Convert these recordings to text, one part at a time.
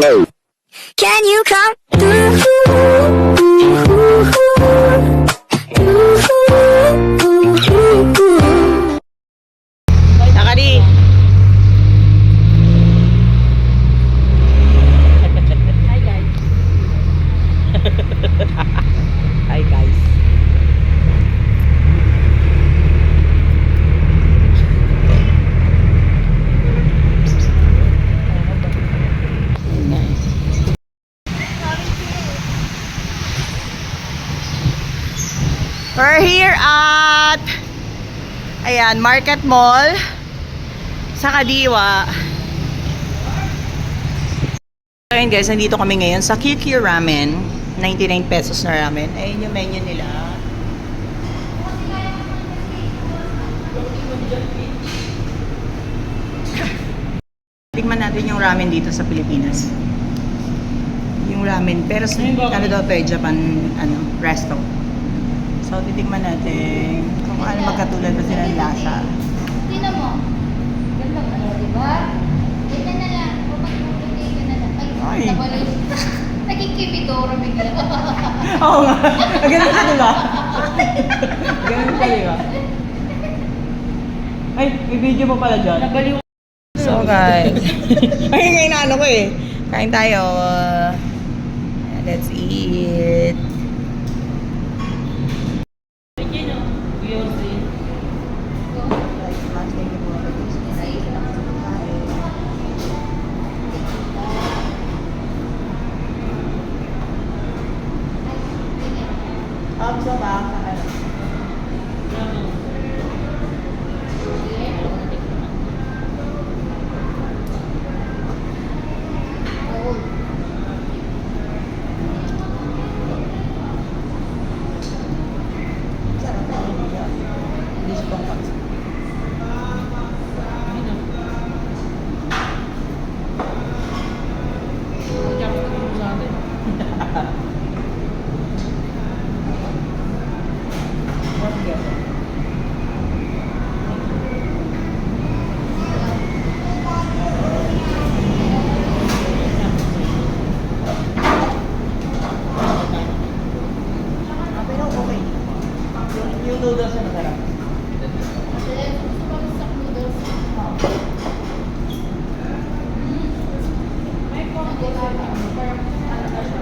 Can you come through? Nakadi. Hi guys. Hi guys. We're here at ayan, Market Mall sa Kadiwa. Ayun guys, nandito kami ngayon sa QQ Ramen. 99 pesos na ramen. Ayun yung menu nila. Tingnan natin yung ramen dito sa Pilipinas. Yung ramen, pero sa ano daw to, Japan resto. So titingnan natin kung ano magkatulad ba sila ng lasa. Tingnan mo. Ganda mo, di ba? Ganyan na lang. Pupag-pupagay ka na lang. Ay, Ay. nabaloy. Naging kibidoro bigla. Oo nga. Ganun ka diba? Ganun ka diba? Ay, may video mo pala dyan. Nabaliw. So guys. Ay, ngayon ano ko eh. Kain tayo. Let's eat. So ba? Yung noodles na masarap.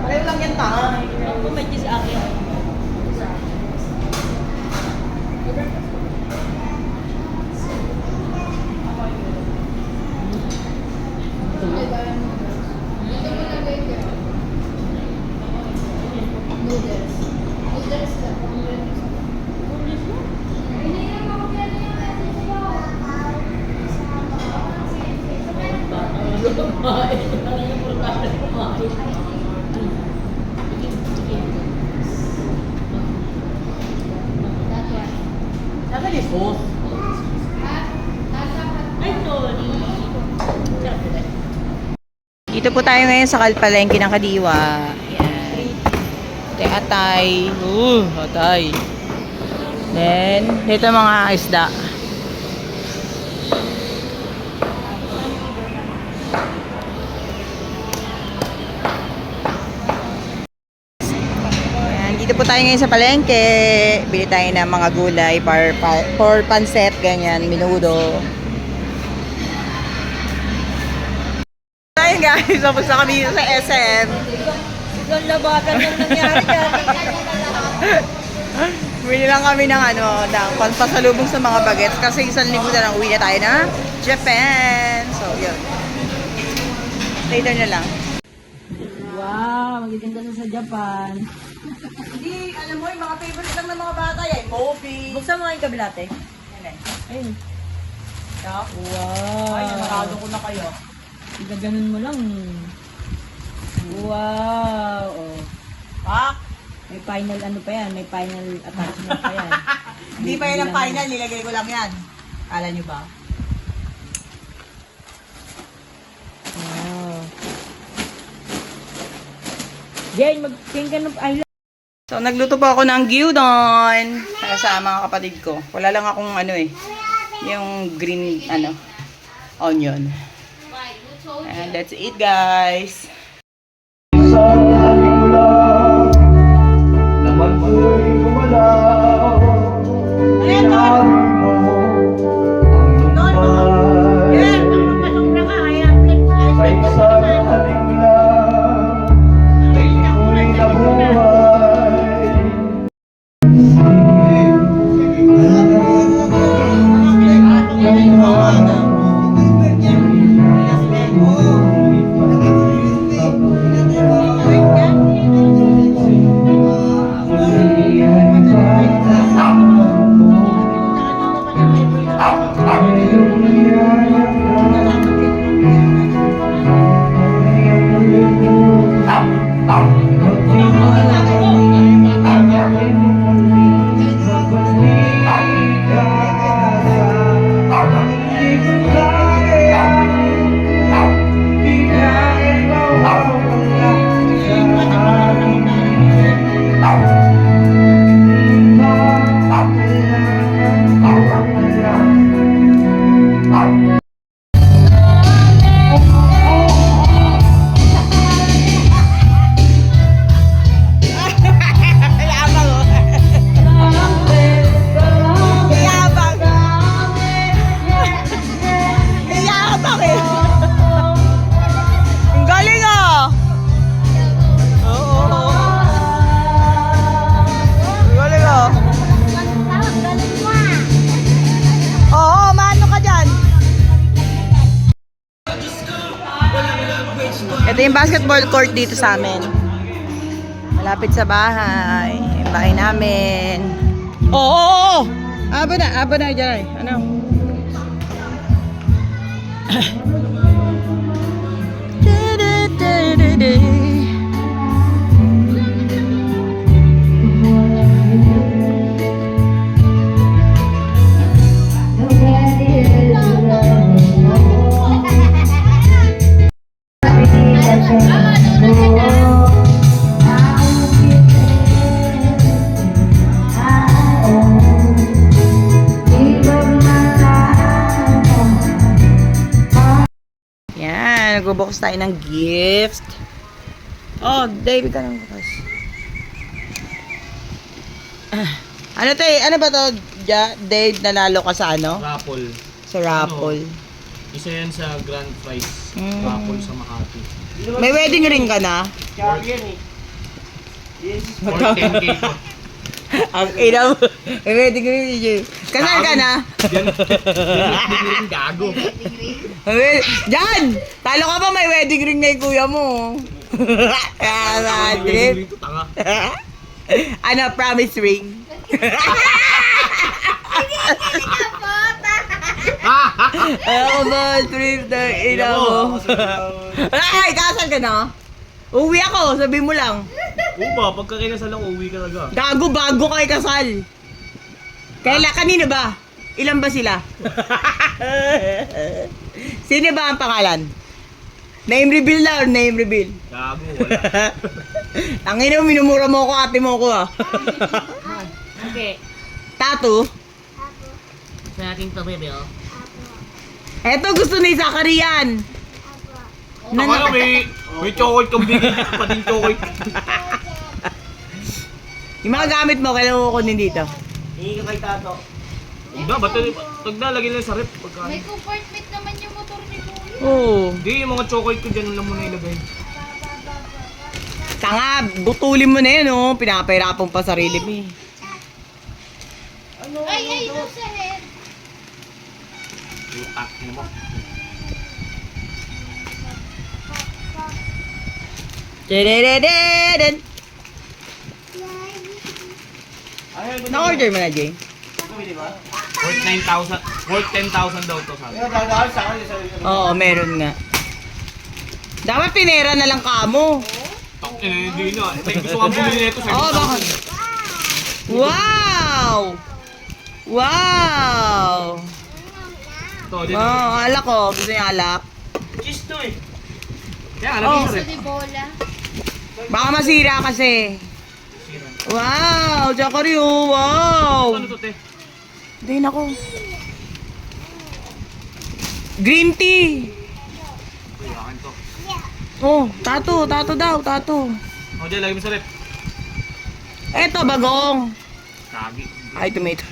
Pareho lang yan tanga. Ako may cheese akin. Noodles. Noodles na. Saan yung sauce? Dito po tayo ngayon sa Palengke ng Kadiwa. Ayan. Ate atay. Atay. Then, dito mga isda. Ayan, dito po tayo ngayon sa palengke. Bili tayo ng mga gulay for panset, ganyan, minudo. Ayun guys, tapos na kami dito sa SM. Isang labagan lang nangyari dyan. Bili lang kami ng ng pampasalubong sa mga bagets kasi isang linggo na lang uwi na tayo na Japan. So, yun. Later na lang. Wow, magiging ganda sa Japan. Hindi, alam mo, yung mga favorite lang ng mga bata yan. Kobe. Buksan mo nga yung kabilate. Ayun. Yup. Wow. Ay, namarado ko na kayo. Ganun mo lang. Wow. Oh. Ha? May final ano pa yan, may final attachment pa yan. Hindi pa yan ang final, nilagay ko lang yan. Kala nyo ba? Wow. Jane, mag-king ka ng ay. So, nagluto po ako ng gyudon para sa mga kapatid ko. Wala lang akong yung green, onion. And that's it, guys. Ito yung basketball court dito sa amin. Malapit sa bahay. Yung bahay namin. Oo! Aba na dyan. Ano? Yan, nagbubukas tayo ng gift. Oh, Dave, ka nang bukas. Ano to eh? Ano ba to? Dave, nanalo ka sa ano? Raffle. Sa raffle. Isa yan sa grand prize. Mm. Raffle sa Makati. May wedding ring ka na? For 10K to. Ang ina mo. May wedding ring ni Kasal ka na? Yan. Yan yung gago. Diyan! Talo ka pa, may wedding ring na yung kuya mo. Kaya trip. Ito tanga. Ano, promise ring? Ako ba, trip na ina mo. Ay, kasal ka na? Uwi ako, sabi mo lang. Oo ba? Pagka kinasal lang, uwi ka talaga. Gago, bago kay kasal. Kanino ba? Ilan ba sila? Sino ba ang pangalan? Name reveal na or name reveal? Gago, wala. Ang ina mo, minumura mo ako, ate mo ko ah. Okay. Tattoo? Sa natin to, bebe, oh. Eto, gusto ni Zakarian. Ako na may chocolate kang bigay. Pating chocolate. Yung mga gamit mo, kailan mo kunin dito? Hingi ka kay Tato. Hindi, ba't naglalagay lang sa rep? May compartment naman yung motor ni Kuya. Oo. Hindi, yung mga chocolate ko dyan lang muna ilagay. Tanga, butulin mo na yun, oh. Pinapahirapan pa sarili mo eh. Ay, no sa head. Utak, yun mo. Dedededen. Na-order mo na, Jay? Worth 9,000. Worth 10,000 daw to sabi. Oo, meron nga. Dapat pinera na lang kamo. Hindi na. May gusto kang bumili nito sa Oo, baka. Wow! Wow! Ito, dito. Wow, alak ko. Gusto niya alak. Cheese to eh. Kaya, Oh. alagay sa Sa rep. di bola. Baka masira kasi. Wow! Jacari, oh, wow! Ano to, te? Hindi na ko. Green tea! Uy, akin to. Oh, tato daw, tato. O, dyan, lagay mo sa rep. Eto, bagong. Kagi. Ay, tomato.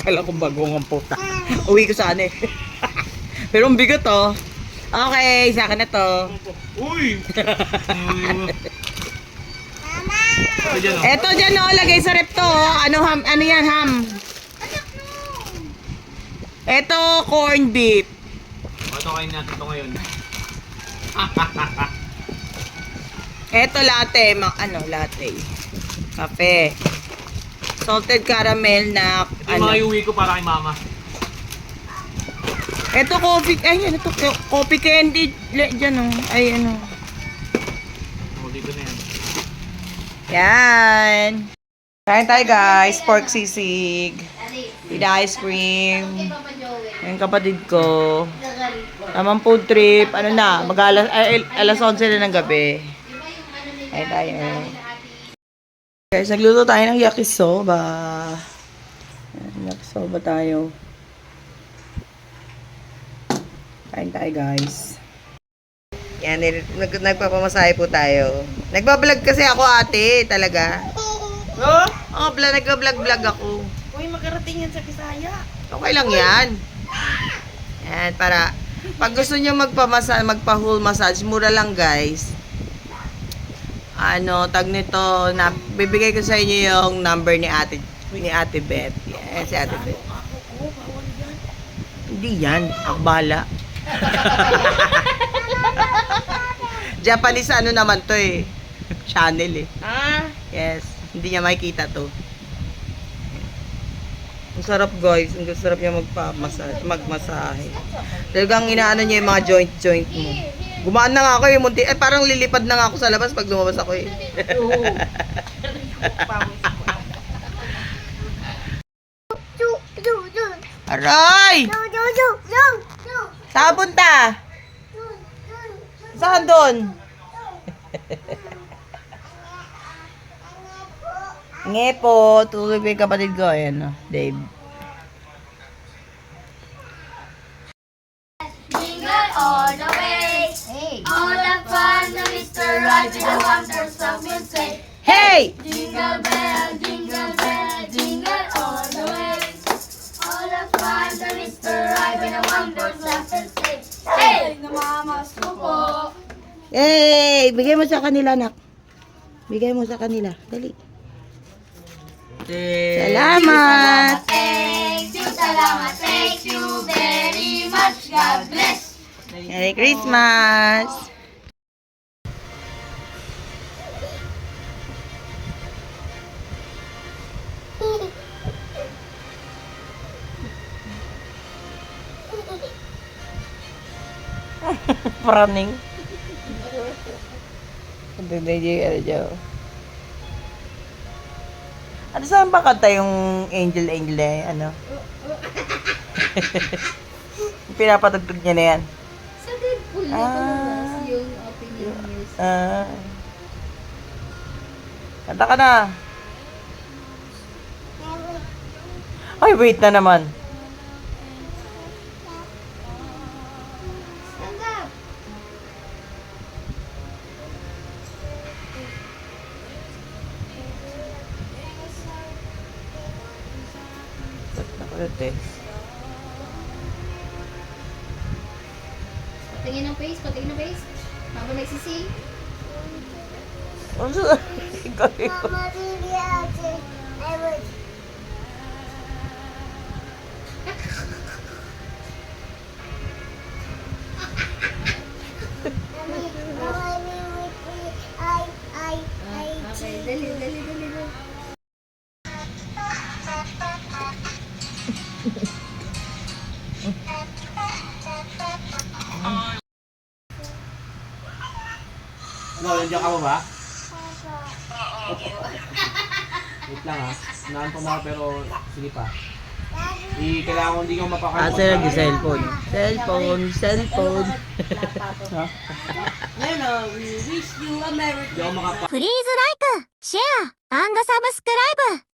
Kala ko bagong ang puta. Uwi ko sana eh. Pero ang bigat oh. Okay, sa akin na to. Uy! Ito dyan, o. Eto dyan oh, lagay sa rep to oh. Ano ham? Ano yan ham? Eto, corned beef. Ito kain natin to ngayon. Eto latte, latte. Kape. Salted caramel na Ito yung mga iuwi ko para kay mama. Eto coffee, ay yan, ito coffee candy dyan oh. Ay ano. O, dito na yan. Yan. Kain tayo guys, pork sisig. With ice cream. Papa Joey. Yung kapatid ko. Nagalit ko. Tamang food trip. Ano na, alas 11 na ng gabi. Di ba yung ano nila? Kain tayo. Sa ate. Guys, nagluto tayo ng yakisoba. Ayan, yakisoba tayo. Kain tayo guys. Yan, nagpapamasahe po tayo. Nagbablog kasi ako ate, talaga. No? Oh, nagbablog ako. Uy, makarating yan sa Bisaya. Okay lang yan. Yan, para pag gusto nyo magpa-whole massage, mura lang guys. Ano, tag nito, bibigay ko sa inyo yung number ni Ate Beth. Yan, si Ate Beth. Hindi yan, ako bahala. Japanese ano naman to eh. Channel eh. Ah, Yes. Hindi niya makikita to. Ang sarap guys. Ang sarap niya magmasahe. Talagang inaano niya yung mga joint mo. Gumaan na nga ako eh. Munti, parang lilipad na nga ako sa labas pag lumabas ako eh. Aray! Saan punta? Saan doon? Ngepo, tulog yung kapatid ko. Ayan, Dave. Jingle all the way. All the fun the Mr. Ride with the wonder song will say. Hey! Jingle bell, jingle all the way. All the fun the Mr. Ride with the wonder song will say. Hey! Namamas ko po. Hey! Bigay mo sa kanila, anak. Bigay mo sa kanila. Dali. Salamat! Thank you very much. God bless. Merry Christmas! Praning. Ano saan ba kanta yung Angel eh? Ano? Pinapatugtog niya na yan. Sa Deadpool na palabas yung opening music. Kanta ka na. Ay, wait na naman. Stand up. Nakulit eh. Patingin ng face, patingin ng face. Habang nagsising. Ano sa... Ikaw yun. Okay, dali. No, nandiyan ka mo ba? Wait lang ha. Naanto mo ako pero sige pa. Kailangan ko hindi ko mapakalimutan. Sir, di cellphone. Cellphone. Ha? hello, we wish you a Merry 'Di ako makapa... プリーズライク、シェア、サブスクライブ